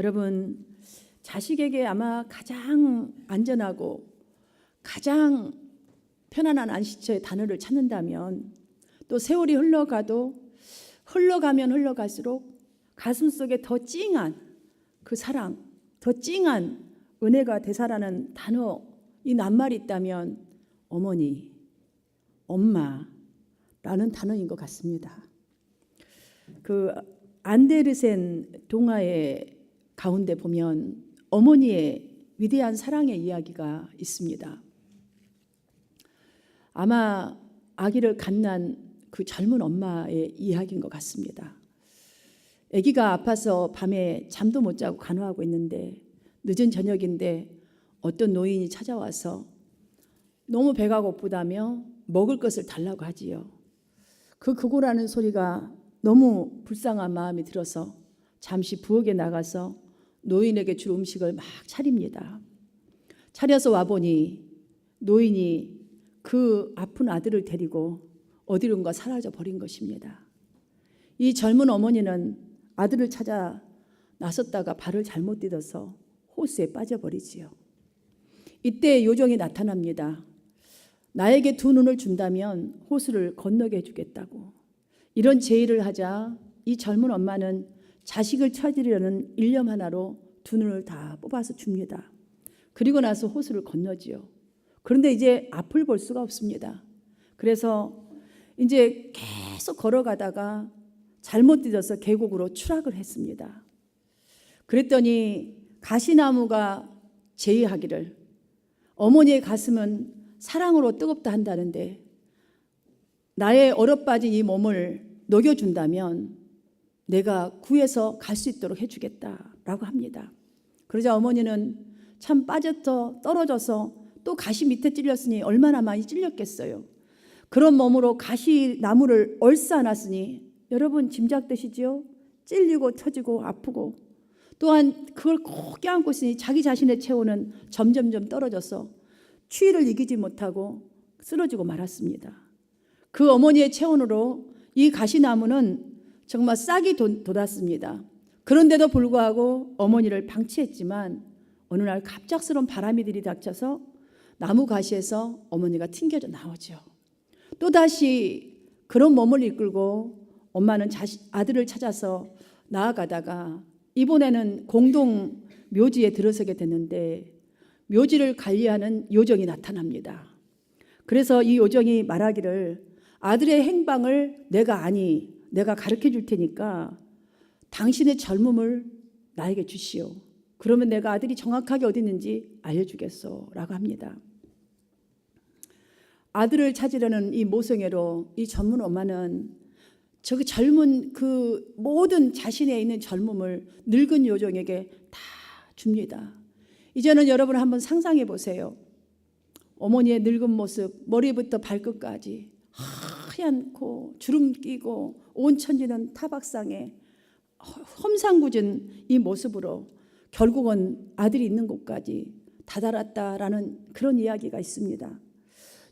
여러분, 자식에게 아마 가장 안전하고 가장 편안한 안식처의 단어를 찾는다면, 또 세월이 흘러가면 흘러갈수록 가슴속에 더 찡한 그 사랑, 더 찡한 은혜가 되살아나는 단어, 이 낱말이 있다면 어머니, 엄마라는 단어인 것 같습니다. 그 안데르센 동화의 가운데 보면 어머니의 위대한 사랑의 이야기가 있습니다. 아마 아기를 갓난 그 젊은 엄마의 이야기인 것 같습니다. 아기가 아파서 밤에 잠도 못 자고 간호하고 있는데 늦은 저녁인데 어떤 노인이 찾아와서 너무 배가 고프다며 먹을 것을 달라고 하지요. 그 구걸하는 소리가 너무 불쌍한 마음이 들어서 잠시 부엌에 나가서 노인에게 줄 음식을 막 차립니다. 차려서 와보니 노인이 그 아픈 아들을 데리고 어디론가 사라져 버린 것입니다. 이 젊은 어머니는 아들을 찾아 나섰다가 발을 잘못 디뎌서 호수에 빠져버리지요. 이때 요정이 나타납니다. 나에게 두 눈을 준다면 호수를 건너게 해주겠다고. 이런 제의를 하자 이 젊은 엄마는 자식을 찾으려는 일념 하나로 두 눈을 다 뽑아서 줍니다. 그리고 나서 호수를 건너지요. 그런데 이제 앞을 볼 수가 없습니다. 그래서 이제 계속 걸어가다가 잘못 뒤져서 계곡으로 추락을 했습니다. 그랬더니 가시나무가 제의하기를, 어머니의 가슴은 사랑으로 뜨겁다 한다는데 나의 얼어빠진 이 몸을 녹여준다면 내가 구해서 갈 수 있도록 해주겠다라고 합니다. 그러자 어머니는 참 빠져서 떨어져서 또 가시 밑에 찔렸으니 얼마나 많이 찔렸겠어요. 그런 몸으로 가시나무를 얼싸안았으니 여러분 짐작되시지요? 찔리고 터지고 아프고, 또한 그걸 꼭 껴안고 있으니 자기 자신의 체온은 점점점 떨어져서 추위를 이기지 못하고 쓰러지고 말았습니다. 그 어머니의 체온으로 이 가시나무는 정말 싹이 돋았습니다. 그런데도 불구하고 어머니를 방치했지만 어느 날 갑작스러운 바람이 들이닥쳐서 나무 가시에서 어머니가 튕겨져 나오죠. 또다시 그런 몸을 이끌고 엄마는 아들을 찾아서 나아가다가 이번에는 공동 묘지에 들어서게 됐는데 묘지를 관리하는 요정이 나타납니다. 그래서 이 요정이 말하기를, 아들의 행방을 내가 가르쳐 줄 테니까 당신의 젊음을 나에게 주시오. 그러면 내가 아들이 정확하게 어디 있는지 알려주겠소 라고 합니다. 아들을 찾으려는 이 모성애로 이 젊은 엄마는 저 젊은 그 모든 자신에 있는 젊음을 늙은 요정에게 다 줍니다. 이제는 여러분 한번 상상해 보세요. 어머니의 늙은 모습, 머리부터 발끝까지 하얗고 주름 끼고 온 천지는 타박상에 험상궂은 이 모습으로 결국은 아들이 있는 곳까지 다다랐다라는 그런 이야기가 있습니다.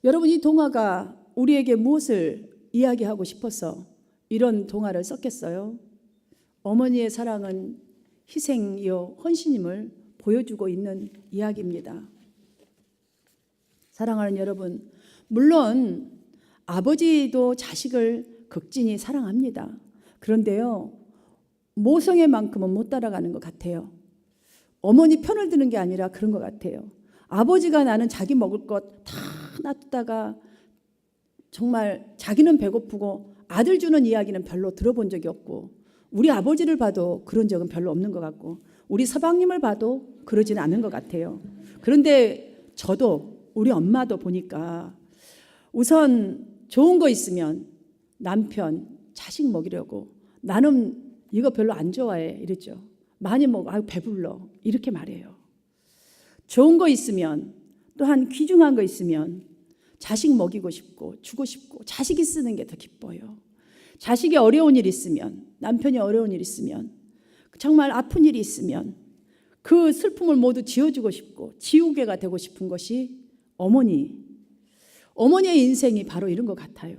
여러분, 이 동화가 우리에게 무엇을 이야기하고 싶어서 이런 동화를 썼겠어요? 어머니의 사랑은 희생이요 헌신임을 보여주고 있는 이야기입니다. 사랑하는 여러분, 물론 아버지도 자식을 극진히 사랑합니다. 그런데요, 모성애만큼은 못 따라가는 것 같아요. 어머니 편을 드는 게 아니라 그런 것 같아요. 아버지가 나는 자기 먹을 것 다 놔두다가 정말 자기는 배고프고 아들 주는 이야기는 별로 들어본 적이 없고, 우리 아버지를 봐도 그런 적은 별로 없는 것 같고, 우리 서방님을 봐도 그러지는 않은 것 같아요. 그런데 저도 우리 엄마도 보니까 우선 좋은 거 있으면 남편, 자식 먹이려고, 나는 이거 별로 안 좋아해 이랬죠. 많이 먹어, 아유 배불러 이렇게 말해요. 좋은 거 있으면, 또한 귀중한 거 있으면 자식 먹이고 싶고 주고 싶고, 자식이 쓰는 게 더 기뻐요. 자식이 어려운 일 있으면, 남편이 어려운 일 있으면, 정말 아픈 일이 있으면 그 슬픔을 모두 지어주고 싶고 지우개가 되고 싶은 것이 어머니의 인생이 바로 이런 것 같아요.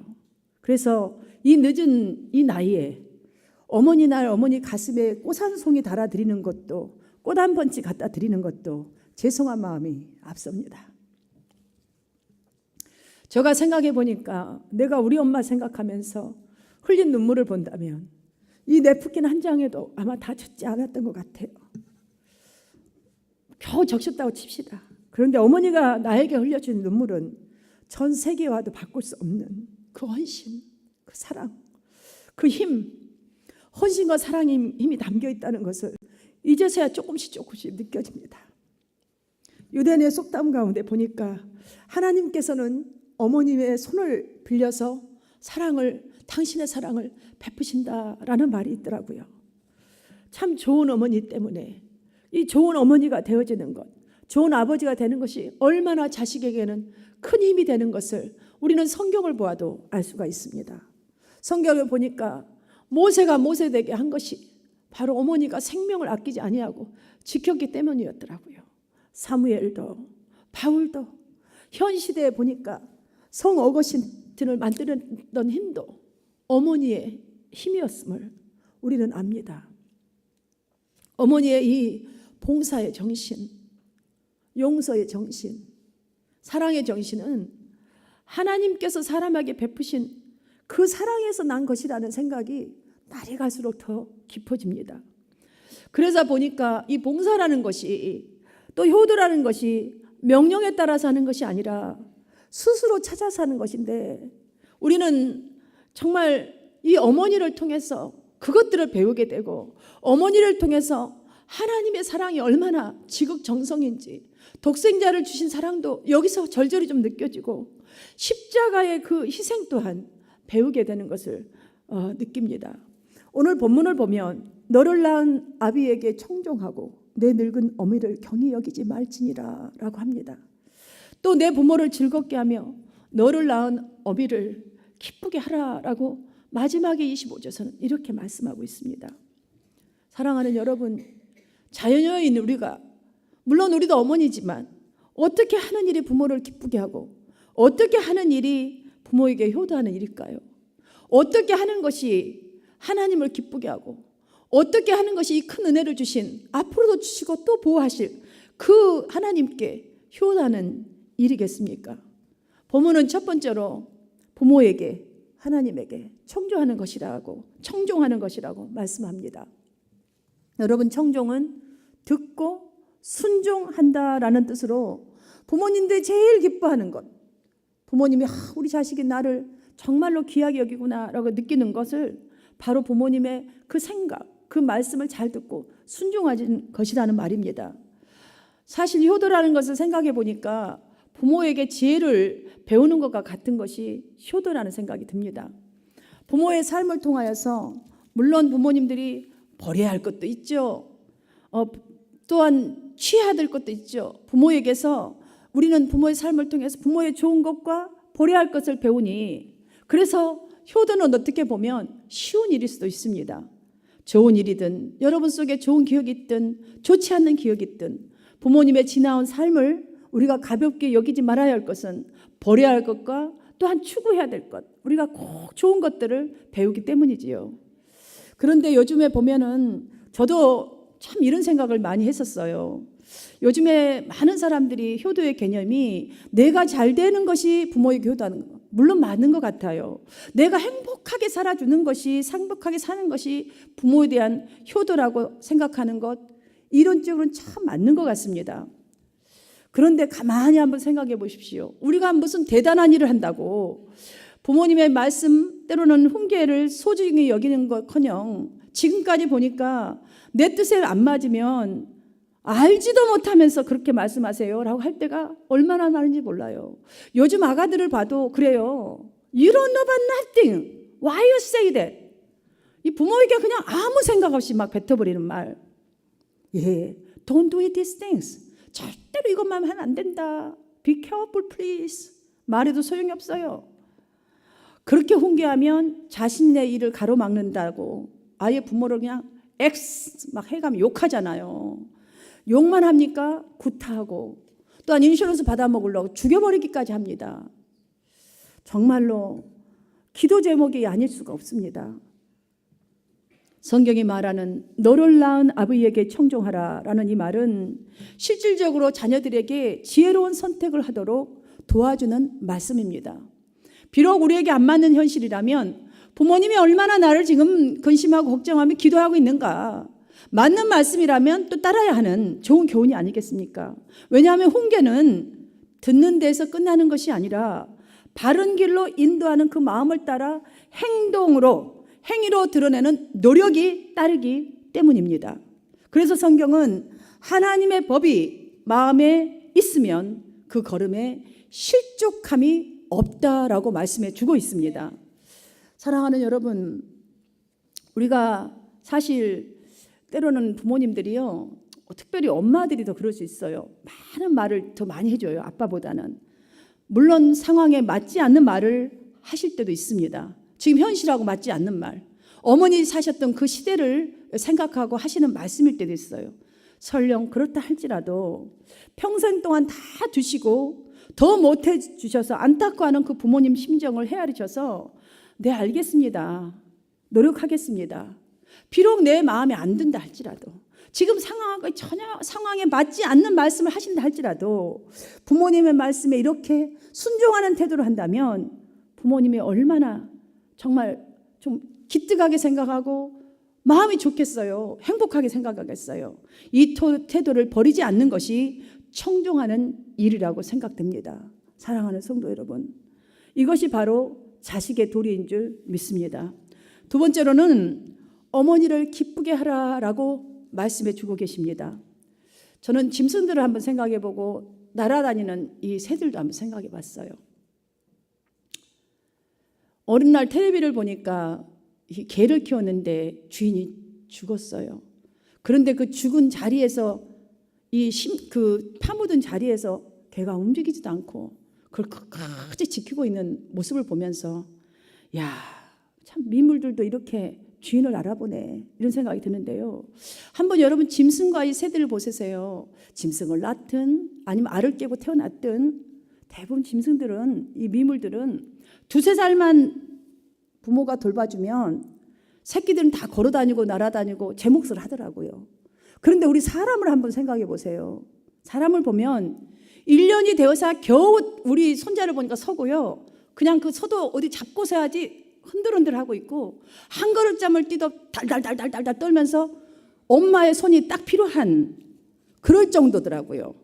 그래서 이 늦은 이 나이에 어머니 가슴에 꽃 한 송이 달아드리는 것도 꽃 한 번씩 갖다 드리는 것도 죄송한 마음이 앞섭니다. 제가 생각해 보니까 내가 우리 엄마 생각하면서 흘린 눈물을 본다면 이 냅킨 한 장에도 아마 다 젖지 않았던 것 같아요. 겨우 적셨다고 칩시다. 그런데 어머니가 나에게 흘려준 눈물은 전 세계와도 바꿀 수 없는 그 헌신, 그 사랑, 그 힘, 헌신과 사랑의 힘이 담겨 있다는 것을 이제서야 조금씩 느껴집니다. 유대인의 속담 가운데 보니까 하나님께서는 어머님의 손을 빌려서 당신의 사랑을 베푸신다라는 말이 있더라고요. 참 좋은 어머니 때문에 이 좋은 어머니가 되어지는 것, 좋은 아버지가 되는 것이 얼마나 자식에게는 큰 힘이 되는 것을 우리는 성경을 보아도 알 수가 있습니다. 성경을 보니까 모세가 모세되게 한 것이 바로 어머니가 생명을 아끼지 아니하고 지켰기 때문이었더라고요. 사무엘도 바울도 현 시대에 보니까 성 어거스틴을 만들었던 힘도 어머니의 힘이었음을 우리는 압니다. 어머니의 이 봉사의 정신, 용서의 정신, 사랑의 정신은 하나님께서 사람에게 베푸신 그 사랑에서 난 것이라는 생각이 날이 갈수록 더 깊어집니다. 그래서 보니까 이 봉사라는 것이 또 효도라는 것이 명령에 따라서 하는 것이 아니라 스스로 찾아서 하는 것인데 우리는 정말 이 어머니를 통해서 그것들을 배우게 되고 어머니를 통해서 하나님의 사랑이 얼마나 지극정성인지 독생자를 주신 사랑도 여기서 절절히 좀 느껴지고 십자가의 그 희생 또한 배우게 되는 것을 느낍니다. 오늘 본문을 보면 너를 낳은 아비에게 청종하고 내 늙은 어미를 경히 여기지 말지니라 라고 합니다. 또 내 부모를 즐겁게 하며 너를 낳은 어미를 기쁘게 하라라고 마지막에 25절에서는 이렇게 말씀하고 있습니다. 사랑하는 여러분, 자녀인 우리가 물론 우리도 어머니지만 어떻게 하는 일이 부모를 기쁘게 하고 어떻게 하는 일이 부모에게 효도하는 일일까요? 어떻게 하는 것이 하나님을 기쁘게 하고 어떻게 하는 것이 이 큰 은혜를 주신 앞으로도 주시고 또 보호하실 그 하나님께 효도하는 일이겠습니까? 본문은 첫 번째로 부모에게 하나님에게 청종하는 것이라고 말씀합니다. 여러분, 청종은 듣고 순종한다라는 뜻으로 부모님들이 제일 기뻐하는 것, 부모님이 우리 자식이 나를 정말로 귀하게 여기구나라고 느끼는 것을 바로 부모님의 그 생각, 그 말씀을 잘 듣고 순종하는 것이라는 말입니다. 사실 효도라는 것을 생각해 보니까 부모에게 지혜를 배우는 것과 같은 것이 효도라는 생각이 듭니다. 부모의 삶을 통하여서 물론 부모님들이 버려야 할 것도 있죠. 또한 취해야 될 것도 있죠. 부모에게서 우리는 부모의 삶을 통해서 부모의 좋은 것과 버려야 할 것을 배우니 그래서 효도는 어떻게 보면 쉬운 일일 수도 있습니다. 좋은 일이든 여러분 속에 좋은 기억이 있든 좋지 않는 기억이 있든 부모님의 지나온 삶을 우리가 가볍게 여기지 말아야 할 것은 버려야 할 것과 또한 추구해야 될 것, 우리가 꼭 좋은 것들을 배우기 때문이지요. 그런데 요즘에 보면은 저도 참 이런 생각을 많이 했었어요. 요즘에 많은 사람들이 효도의 개념이 내가 잘 되는 것이 부모에게 효도하는 것, 물론 맞는 것 같아요. 내가 행복하게 살아주는 것이, 행복하게 사는 것이 부모에 대한 효도라고 생각하는 것, 이론적으로는 참 맞는 것 같습니다. 그런데 가만히 한번 생각해 보십시오. 우리가 무슨 대단한 일을 한다고 부모님의 말씀, 때로는 훈계를 소중히 여기는 것커녕 지금까지 보니까 내 뜻에 안 맞으면 알지도 못하면서 그렇게 말씀하세요 라고 할 때가 얼마나 많은지 몰라요. 요즘 아가들을 봐도 그래요. You don't know about nothing. Why you say that? 이 부모에게 그냥 아무 생각 없이 막 뱉어버리는 말. 예, don't do these things. 절대로 이것만 하면 안 된다. Be careful, please. 말해도 소용이 없어요. 그렇게 훈계하면 자신의 일을 가로막는다고 아예 부모를 그냥 X 막 해가면 욕하잖아요. 욕만 합니까? 구타하고 또한 인슈런스 받아먹으려고 죽여버리기까지 합니다. 정말로 기도 제목이 아닐 수가 없습니다. 성경이 말하는 너를 낳은 아버지에게 청종하라라는 이 말은 실질적으로 자녀들에게 지혜로운 선택을 하도록 도와주는 말씀입니다. 비록 우리에게 안 맞는 현실이라면 부모님이 얼마나 나를 지금 근심하고 걱정하며 기도하고 있는가, 맞는 말씀이라면 또 따라야 하는 좋은 교훈이 아니겠습니까? 왜냐하면 훈계는 듣는 데서 끝나는 것이 아니라 바른 길로 인도하는 그 마음을 따라 행위로 드러내는 노력이 따르기 때문입니다. 그래서 성경은 하나님의 법이 마음에 있으면 그 걸음에 실족함이 없다라고 말씀해 주고 있습니다. 사랑하는 여러분, 우리가 사실 때로는 부모님들이요, 특별히 엄마들이 더 그럴 수 있어요. 많은 말을 더 많이 해줘요, 아빠보다는. 물론 상황에 맞지 않는 말을 하실 때도 있습니다. 지금 현실하고 맞지 않는 말, 어머니 사셨던 그 시대를 생각하고 하시는 말씀일 때도 있어요. 설령 그렇다 할지라도 평생 동안 다 두시고 더 못해 주셔서 안타까워하는 그 부모님 심정을 헤아리셔서 네, 알겠습니다, 노력하겠습니다, 비록 내 마음에 안 든다 할지라도, 지금 전혀 상황에 맞지 않는 말씀을 하신다 할지라도 부모님의 말씀에 이렇게 순종하는 태도를 한다면 부모님이 얼마나 정말 좀 기특하게 생각하고 마음이 좋겠어요. 행복하게 생각하겠어요. 이 태도를 버리지 않는 것이 청종하는 일이라고 생각됩니다. 사랑하는 성도 여러분, 이것이 바로 자식의 도리인 줄 믿습니다. 두 번째로는 어머니를 기쁘게 하라라고 말씀해 주고 계십니다. 저는 짐승들을 한번 생각해 보고 날아다니는 이 새들도 한번 생각해 봤어요. 어느 날 텔레비를 보니까 이 개를 키웠는데 주인이 죽었어요. 그런데 그 죽은 자리에서 그 파묻은 자리에서 개가 움직이지도 않고 그걸 끝까지 지키고 있는 모습을 보면서 야, 참 미물들도 이렇게 주인을 알아보네, 이런 생각이 드는데요. 한번 여러분 짐승과 이 새들을 보세요. 짐승을 낳든 아니면 알을 깨고 태어났든 대부분 짐승들은, 이 미물들은 두세 살만 부모가 돌봐주면 새끼들은 다 걸어다니고 날아다니고 제 몫을 하더라고요. 그런데 우리 사람을 한번 생각해 보세요. 사람을 보면 1년이 되어서 겨우 우리 손자를 보니까 서고요, 그냥 그 서도 어디 잡고 서야지 흔들흔들 하고 있고, 한 그릇잠을 뛰도 달달달달달 떨면서 엄마의 손이 딱 필요한 그럴 정도더라고요.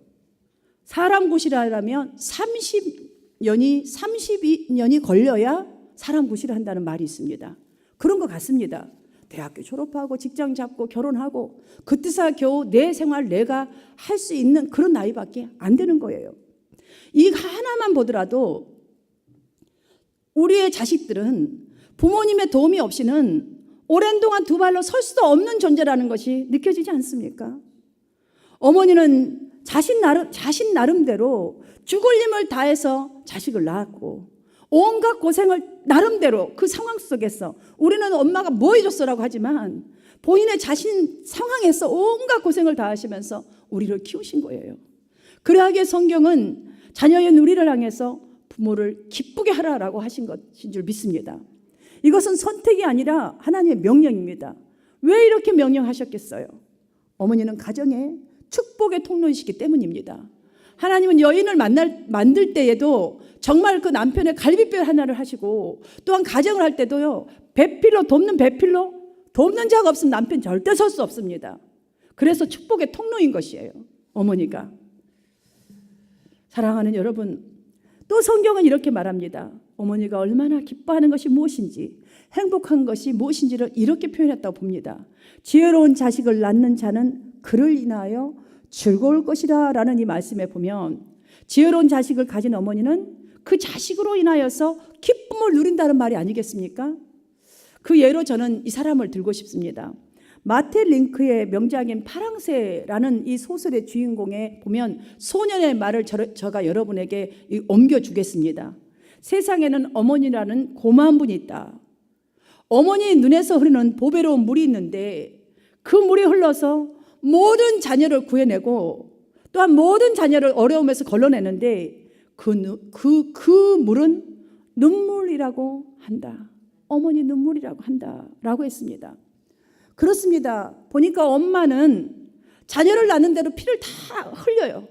사람 구실하려면 32년이 걸려야 사람 구실을 한다는 말이 있습니다. 그런 것 같습니다. 대학교 졸업하고 직장 잡고 결혼하고 그때서야 겨우 내 생활 내가 할 수 있는 그런 나이밖에 안 되는 거예요. 이 하나만 보더라도 우리의 자식들은 부모님의 도움이 없이는 오랜 동안 두 발로 설 수도 없는 존재라는 것이 느껴지지 않습니까? 어머니는 자신 나름대로 죽을 힘을 다해서 자식을 낳았고 온갖 고생을 나름대로 그 상황 속에서, 우리는 엄마가 뭐 해줬어라고 하지만 본인의 자신 상황에서 온갖 고생을 다하시면서 우리를 키우신 거예요. 그러하기에 성경은 자녀인 우리를 향해서 부모를 기쁘게 하라라고 하신 것인 줄 믿습니다. 이것은 선택이 아니라 하나님의 명령입니다. 왜 이렇게 명령하셨겠어요? 어머니는 가정의 축복의 통로이시기 때문입니다. 하나님은 여인을 만들 때에도 정말 그 남편의 갈비뼈 하나를 하시고, 또한 가정을 할 때도요, 돕는 자가 없으면 남편 절대 설 수 없습니다. 그래서 축복의 통로인 것이에요, 어머니가. 사랑하는 여러분, 또 성경은 이렇게 말합니다. 어머니가 얼마나 기뻐하는 것이 무엇인지, 행복한 것이 무엇인지를 이렇게 표현했다고 봅니다. 지혜로운 자식을 낳는 자는 그를 인하여 즐거울 것이라 라는 이 말씀에 보면, 지혜로운 자식을 가진 어머니는 그 자식으로 인하여서 기쁨을 누린다는 말이 아니겠습니까? 그 예로 저는 이 사람을 들고 싶습니다. 마테 링크의 명작인 파랑새라는 이 소설의 주인공에 보면 소년의 말을 제가 여러분에게 옮겨주겠습니다. 세상에는 어머니라는 고마운 분이 있다. 어머니 눈에서 흐르는 보배로운 물이 있는데 그 물이 흘러서 모든 자녀를 구해내고 또한 모든 자녀를 어려움에서 걸러내는데 그 물은 눈물이라고 한다. 어머니 눈물이라고 한다라고 했습니다. 그렇습니다. 보니까 엄마는 자녀를 낳는 대로 피를 다 흘려요.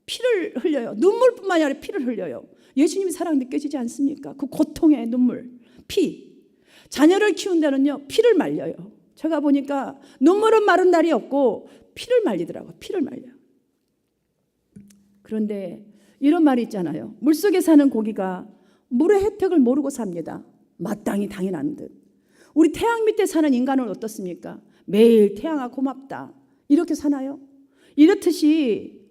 피를 흘려요. 눈물뿐만이 아니라 피를 흘려요. 예수님의 사랑 느껴지지 않습니까? 그 고통의 눈물, 피. 자녀를 키운 데는요, 피를 말려요. 제가 보니까 눈물은 마른 날이 없고 피를 말리더라고요. 피를 말려요. 그런데 이런 말이 있잖아요. 물속에 사는 고기가 물의 혜택을 모르고 삽니다. 마땅히 당연한 듯. 우리 태양 밑에 사는 인간은 어떻습니까? 매일 태양아 고맙다. 이렇게 사나요? 이렇듯이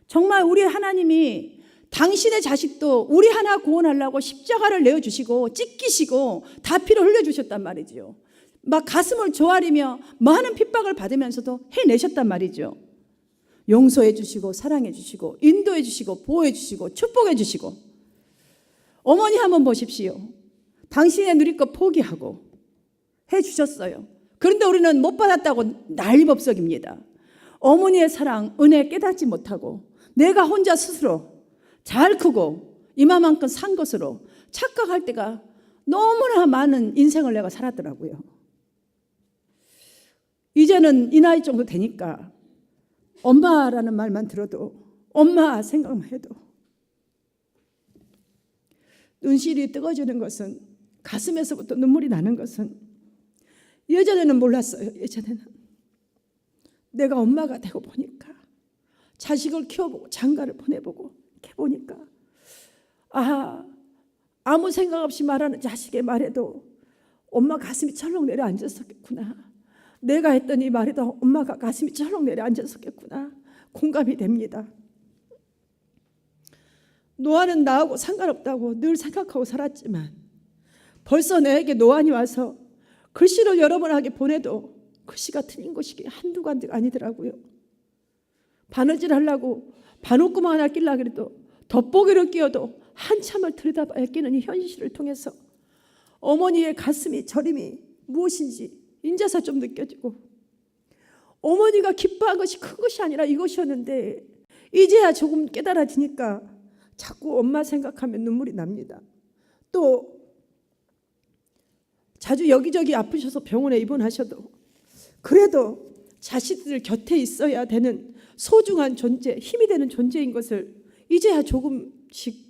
정말 우리 하나님이 당신의 자식도 우리 하나 구원하려고 십자가를 내어주시고 찢기시고 다 피를 흘려주셨단 말이지요. 막 가슴을 조아리며 많은 핍박을 받으면서도 해내셨단 말이죠. 용서해 주시고 사랑해 주시고 인도해 주시고 보호해 주시고 축복해 주시고. 어머니 한번 보십시오. 당신의 누릴 것 포기하고 해 주셨어요. 그런데 우리는 못 받았다고 난리법석입니다. 어머니의 사랑, 은혜 깨닫지 못하고 내가 혼자 스스로 잘 크고 이마만큼 산 것으로 착각할 때가 너무나 많은 인생을 내가 살았더라고요. 이제는 이 나이 정도 되니까 엄마라는 말만 들어도, 엄마 생각만 해도 눈시울이 뜨거워지는 것은, 가슴에서부터 눈물이 나는 것은 예전에는 몰랐어요. 예전에는 내가 엄마가 되고 보니까, 자식을 키워보고 장가를 보내보고 이렇게 보니까, 아무 생각 없이 말하는 자식의 말에도 엄마 가슴이 철렁 내려앉았었겠구나. 내가 했던 이 말에도 엄마가 가슴이 철렁 내려앉았었겠구나. 공감이 됩니다. 노아는 나하고 상관없다고 늘 생각하고 살았지만 벌써 내게 노안이 와서 글씨를 여러 번 하게 보내도 글씨가 틀린 것이 한두 가지가 아니더라고요. 바느질 하려고 바늘구멍 하나 끼려고 해도 돋보기를 끼워도 한참을 들여다봐야 끼는 이 현실을 통해서 어머니의 가슴이 저림이 무엇인지 인자서 좀 느껴지고, 어머니가 기뻐한 것이 큰 것이 아니라 이것이었는데 이제야 조금 깨달아지니까 자꾸 엄마 생각하면 눈물이 납니다. 또 자주 여기저기 아프셔서 병원에 입원하셔도 그래도 자식들 곁에 있어야 되는 소중한 존재, 힘이 되는 존재인 것을 이제야 조금씩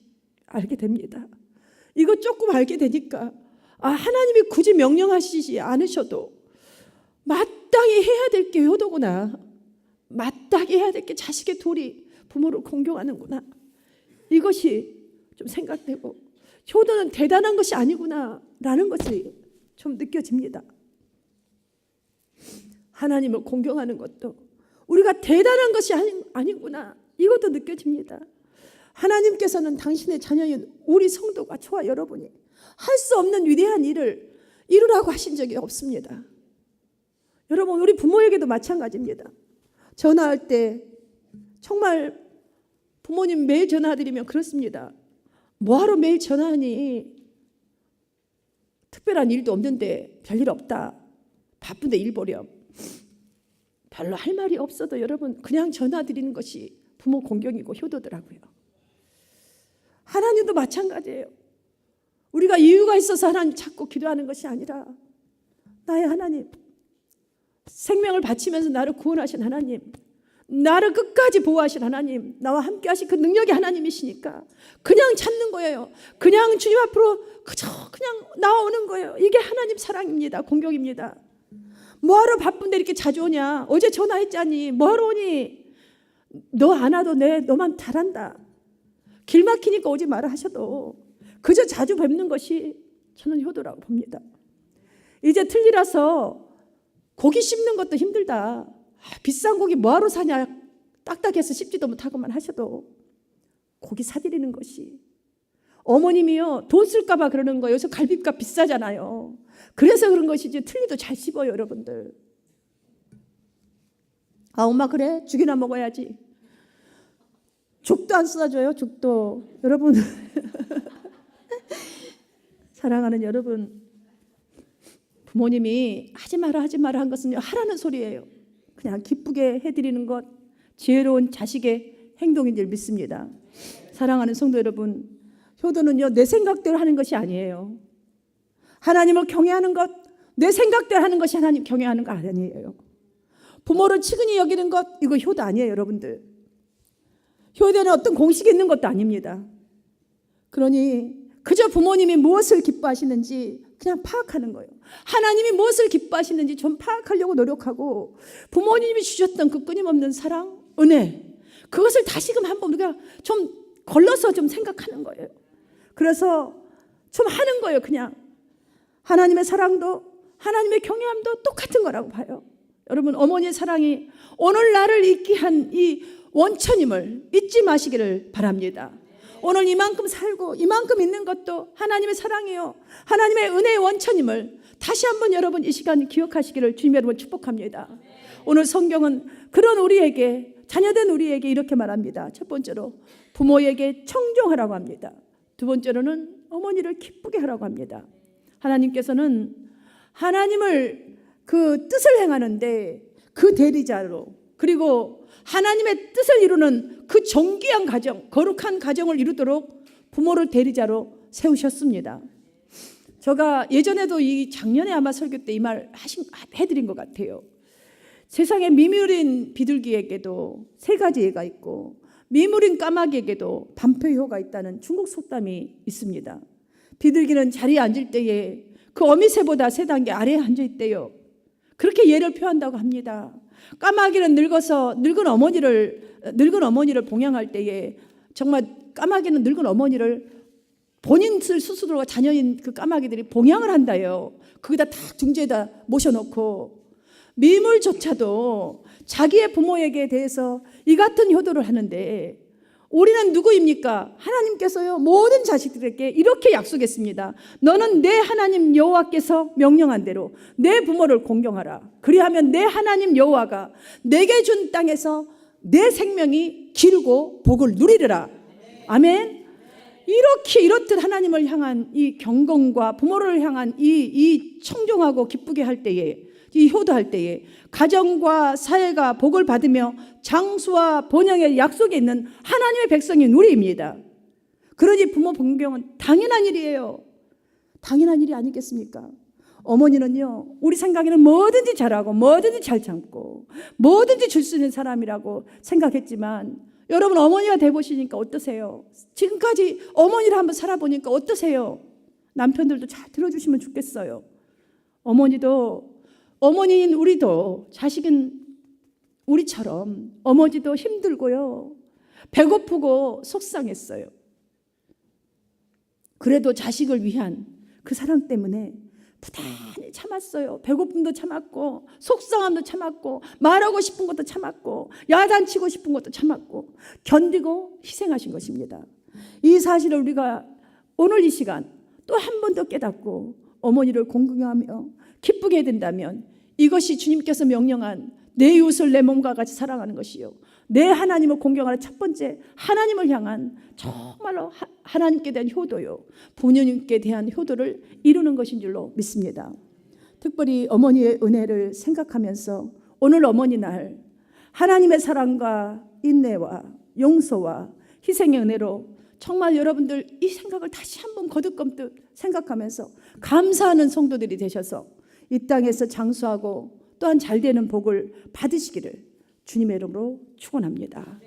알게 됩니다. 이거 조금 알게 되니까 하나님이 굳이 명령하시지 않으셔도 마땅히 해야 될 게 효도구나. 마땅히 해야 될 게 자식의 도리, 부모를 공경하는구나. 이것이 좀 생각되고, 효도는 대단한 것이 아니구나 라는 것이 좀 느껴집니다. 하나님을 공경하는 것도 우리가 대단한 것이 아니구나, 이것도 느껴집니다. 하나님께서는 당신의 자녀인 우리 성도가, 저와 여러분이 할 수 없는 위대한 일을 이루라고 하신 적이 없습니다. 여러분, 우리 부모에게도 마찬가지입니다. 전화할 때 정말 부모님 매일 전화드리면 그렇습니다. 뭐하러 매일 전화하니? 특별한 일도 없는데, 별일 없다, 바쁜데 일 보렴. 별로 할 말이 없어도 여러분 그냥 전화드리는 것이 부모 공경이고 효도더라고요. 하나님도 마찬가지예요. 우리가 이유가 있어서 하나님 찾고 기도하는 것이 아니라, 나의 하나님, 생명을 바치면서 나를 구원하신 하나님, 나를 끝까지 보호하신 하나님, 나와 함께 하신 그 능력의 하나님이시니까 그냥 찾는 거예요. 그냥 주님 앞으로 그냥 나오는 거예요. 이게 하나님 사랑입니다. 공경입니다. 뭐하러 바쁜데 이렇게 자주 오냐? 어제 전화했잖니? 뭐하러 오니? 너 안 와도 너만 잘한다. 길 막히니까 오지 마라 하셔도 그저 자주 뵙는 것이 저는 효도라고 봅니다. 이제 틀리라서 고기 씹는 것도 힘들다. 비싼 고기 뭐하러 사냐? 딱딱해서 씹지도 못하고만 하셔도 고기 사드리는 것이, 어머님이요 돈 쓸까 봐 그러는 거예요. 요새 갈비값 비싸잖아요. 그래서 그런 것이지 틀리도 잘 씹어요. 여러분들, 엄마 그래? 죽이나 먹어야지. 죽도 안 쏟아줘요. 죽도. 여러분 사랑하는 여러분, 부모님이 하지 마라 한 것은요, 하라는 소리예요. 그냥 기쁘게 해드리는 것, 지혜로운 자식의 행동인 줄 믿습니다. 사랑하는 성도 여러분, 효도는요 내 생각대로 하는 것이 아니에요. 하나님을 경외하는 것, 내 생각대로 하는 것이 하나님 경외하는 거 아니에요. 부모를 측은히 여기는 것, 이거 효도 아니에요, 여러분들. 효도는 어떤 공식이 있는 것도 아닙니다. 그러니 그저 부모님이 무엇을 기뻐하시는지 그냥 파악하는 거예요. 하나님이 무엇을 기뻐하시는지 좀 파악하려고 노력하고, 부모님이 주셨던 그 끊임없는 사랑, 은혜, 그것을 다시금 한번 우리가 좀 걸러서 좀 생각하는 거예요. 그래서 좀 하는 거예요. 그냥 하나님의 사랑도 하나님의 경외함도 똑같은 거라고 봐요. 여러분, 어머니의 사랑이 오늘 나를 있게 한 이 원천임을 잊지 마시기를 바랍니다. 오늘 이만큼 살고 이만큼 있는 것도 하나님의 사랑이요, 하나님의 은혜의 원천임을 다시 한번 여러분 이 시간 기억하시기를 주님 여러분 축복합니다. 오늘 성경은 그런 우리에게, 자녀된 우리에게 이렇게 말합니다. 첫 번째로 부모에게 청종하라고 합니다. 두 번째로는 어머니를 기쁘게 하라고 합니다. 하나님께서는 하나님을 그 뜻을 행하는데 그 대리자로, 그리고 하나님의 뜻을 이루는 그 존귀한 가정, 거룩한 가정을 이루도록 부모를 대리자로 세우셨습니다. 제가 예전에도 이 작년에 아마 설교 때 이 말 해드린 것 같아요. 세상에 미물인 비둘기에게도 세 가지 예가 있고 미물인 까마귀에게도 반표효가 있다는 중국 속담이 있습니다. 비둘기는 자리에 앉을 때에 그 어미새보다 세 단계 아래에 앉아 있대요. 그렇게 예를 표한다고 합니다. 까마귀는 늙어서 늙은 어머니를 봉양할 때에 정말 까마귀는 늙은 어머니를 본인 스스로가 자녀인 그 까마귀들이 봉양을 한다요. 거기다 딱 둥지에다 모셔놓고, 미물조차도 자기의 부모에게 대해서 이 같은 효도를 하는데, 우리는 누구입니까? 하나님께서요 모든 자식들에게 이렇게 약속했습니다. 너는 내 하나님 여호와께서 명령한 대로 내 부모를 공경하라. 그리하면 내 하나님 여호와가 내게 준 땅에서 내 생명이 길고 복을 누리리라. 아멘. 이렇듯 하나님을 향한 이 경건과 부모를 향한 이 청종하고 기쁘게 할 때에, 이 효도할 때에 가정과 사회가 복을 받으며 장수와 번영의 약속에 있는 하나님의 백성인 우리입니다. 그러니 부모 공경은 당연한 일이에요. 당연한 일이 아니겠습니까? 어머니는요, 우리 생각에는 뭐든지 잘하고 뭐든지 잘 참고 뭐든지 줄 수 있는 사람이라고 생각했지만, 여러분 어머니가 돼보시니까 어떠세요? 지금까지 어머니를 한번 살아보니까 어떠세요? 남편들도 잘 들어주시면 좋겠어요. 어머니인 우리도, 자식인 우리처럼 어머니도 힘들고요, 배고프고 속상했어요. 그래도 자식을 위한 그 사랑 때문에 부단히 참았어요. 배고픔도 참았고 속상함도 참았고 말하고 싶은 것도 참았고 야단치고 싶은 것도 참았고 견디고 희생하신 것입니다. 이 사실을 우리가 오늘 이 시간 또 한 번 더 깨닫고 어머니를 공경하며 기쁘게 해야 된다면, 이것이 주님께서 명령한 내 이웃을 내 몸과 같이 사랑하는 것이요, 내 하나님을 공경하는 첫 번째 하나님을 향한 정말로 하나님께 대한 효도요, 부모님께 대한 효도를 이루는 것인 줄로 믿습니다. 특별히 어머니의 은혜를 생각하면서 오늘 어머니 날 하나님의 사랑과 인내와 용서와 희생의 은혜로 정말 여러분들 이 생각을 다시 한번 거듭검듯 생각하면서 감사하는 성도들이 되셔서 이 땅에서 장수하고 또한 잘되는 복을 받으시기를 주님의 이름으로 축원합니다.